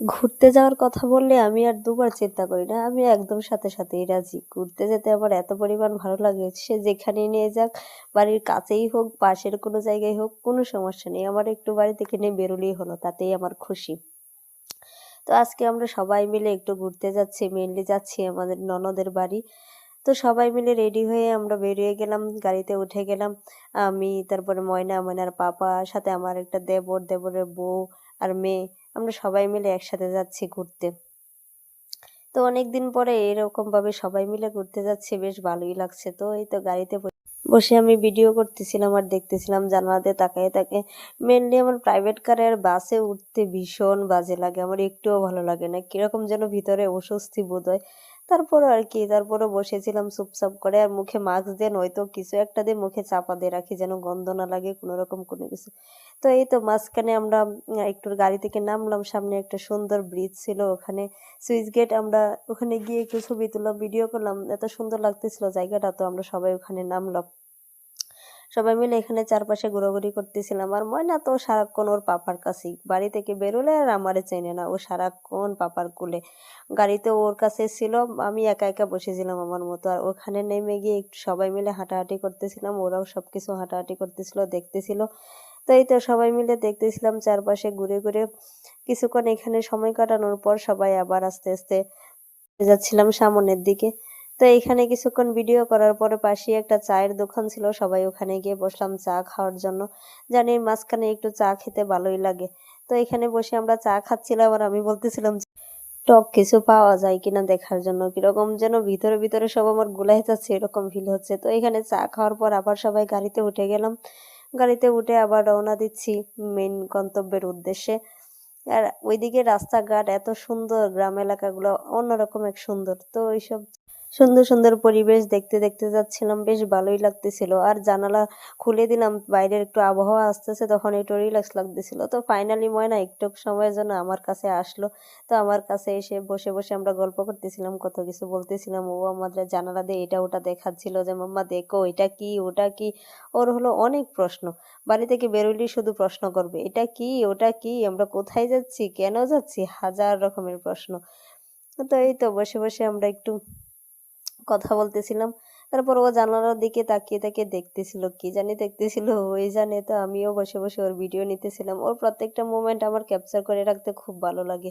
ঘুরতে যাওয়ার কথা বললে আমি আর দুবার চিন্তা করি না। আমি একদম সাথে সাথেই রাজি। ঘুরতে যেতে আমার এত পরিমাণ ভালো লাগে, সে যেখানেই নিয়ে যাক, বাড়ির কাছেই হোক, পাশের কোনো জায়গায় হোক, কোনো সমস্যা নেই। আমার একটু বাড়ি থেকে নিয়ে বেরোলেই হলো, তাতেই আমার খুশি। তো আজকে আমরা সবাই মিলে একটু ঘুরতে যাচ্ছি, মেইনলি যাচ্ছি আমাদের ননদের বাড়ি। তো সবাই মিলে রেডি হয়ে আমরা বেরিয়ে গেলাম, গাড়িতে উঠে গেলাম। আমি, তারপরে ময়না, ময়নার পাপা, সাথে আমার একটা দেবর, দেবরের বউ আর মেয়ে। আমরা সবাই মিলে একসাথে যাচ্ছি ঘুরতে। তো অনেকদিন পরে এরকমভাবে সবাই মিলে ঘুরতে যাচ্ছি, বেশ ভালোই লাগছে। তো এই তো গাড়িতে বসে আমি ভিডিও করতেছিলাম আর দেখতেছিলাম জানালাতে তাকিয়ে তাকিয়ে। মেনলি আমার প্রাইভেট কারে আর বাসে উঠতে ভীষণ বাজে লাগে, আমার একটুও ভালো লাগে না, কিরকম যেন ভিতরে অস্বস্তি বোধ হয়। তারপরও আর কি, তারপরও বসেছিলাম চুপচাপ করে, আর মুখে মাস্ক দিয়ে নয়তো কিছু একটা দিয়ে মুখে চাপা দিয়ে রাখি যেন গন্ধ না লাগে কোনো রকম কোনো কিছু। তো এই তো মাঝখানে আমরা একটু গাড়ি থেকে নামলাম, সামনে একটা সুন্দর ব্রিজ ছিল, ওখানে সুইচ গেট, আমরা ওখানে গিয়ে একটু ছবি তুললাম, ভিডিও করলাম, এত সুন্দর লাগতেছিল জায়গাটা। তো আমরা সবাই ওখানে নামলাম, সবাই মিলে এখানে চারপাশে ঘোরাঘুরি করতেছিলাম। আর ময়না তো সারাক্ষণ ওর পাপার কাছেই, বাড়ি থেকে বেরোলে আর আমারে চেনে না, ও সারাক্ষণ পাপার কোলে। গাড়িতে ওর কাছে ছিল, আমি একা একা বসেছিলাম আমার মতো। আর ওখানে নেমে গিয়ে একটু সবাই মিলে হাঁটাহাঁটি করতেছিলাম, ওরাও সবকিছু হাঁটাহাঁটি করতেছিল, দেখতেছিল। তো এই তো সবাই মিলে দেখতেছিলাম চারপাশে ঘুরে ঘুরে। কিছুক্ষণ এখানে সময় কাটানোর পর সবাই আবার আস্তে আস্তে যাচ্ছিলাম সামনের দিকে। তো এইখানে কিছুক্ষণ ভিডিও করার পরে পাশেই একটা চায়ের দোকান ছিল, সবাই ওখানে গিয়ে বসলাম চা খাওয়ার জন্য। জানি মাঝখানে একটু চা খেতে ভালোই লাগে। তো এখানে বসে আমরা চা খাচ্ছিলাম, আর আমি বলতেছিলাম যে টক কিছু পাওয়া যায় কিনা দেখার জন্য, কিরকম যেন ভিতরে ভিতরে সব আমার গুলাই যাচ্ছে এরকম ফিল হচ্ছে। তো এখানে চা খাওয়ার পর আবার সবাই গাড়িতে উঠে গেলাম, গাড়িতে উঠে আবার রওনা দিচ্ছি মেন গন্তব্যের উদ্দেশ্যে। আর ওইদিকে রাস্তাঘাট এত সুন্দর, গ্রাম এলাকাগুলো অন্যরকম এক সুন্দর। তো ওইসব সুন্দর সুন্দর পরিবেশ দেখতে দেখতে যাচ্ছিলাম, বেশ ভালোই লাগতেছিল। আর জানালা খুলে দিলাম, বাইরের একটু আবহাওয়া আসতেছে, তখন একটু রিল্যাক্স লাগতেছিল। তো ফাইনালি ময়না একটু সময়ের জন্য আমার কাছে আসলো। তো আমার কাছে এসে বসে বসে আমরা গল্প করতেছিলাম, কত কিছু বলতেছিলাম। ও আমাদের জানালা দিয়ে এটা ওটা দেখাচ্ছিল যে মাম্মা দেখো এটা কি ওটা কি। ওর হলো অনেক প্রশ্ন, বাড়ি থেকে বেরোলেই শুধু প্রশ্ন করবে, এটা কি ওটা কি, আমরা কোথায় যাচ্ছি, কেন যাচ্ছি, হাজার রকমের প্রশ্ন। তো এই তো বসে বসে আমরা একটু কথা বলতেছিলাম। তারপর ও জানালার দিকে তাকিয়ে তাকিয়ে দেখতেছিল, কি জানি দেখতেছিল ওই জানে। তো আমিও বসে বসে ওর ভিডিও নিতেছিলাম। ওর প্রত্যেকটা মোমেন্ট আমার ক্যাপচার করে রাখতে খুব ভালো লাগে।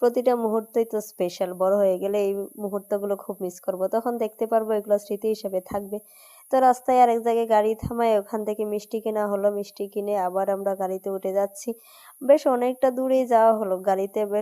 প্রতিটা মুহূর্তই তো স্পেশাল, বড় হয়ে গেলে এই মুহূর্তগুলো খুব মিস করব, তখন দেখতে পারবো, এগুলো স্মৃতি হিসেবে থাকবে। তো রাস্তায় আরেক জায়গায় গাড়ি থামায়, ওখান থেকে মিষ্টি কেনা হলো, মিষ্টি কিনে আবার আমরা গাড়িতে উঠে যাচ্ছি। বেশ অনেকটা দূরেই যাওয়া হলো গাড়িতে।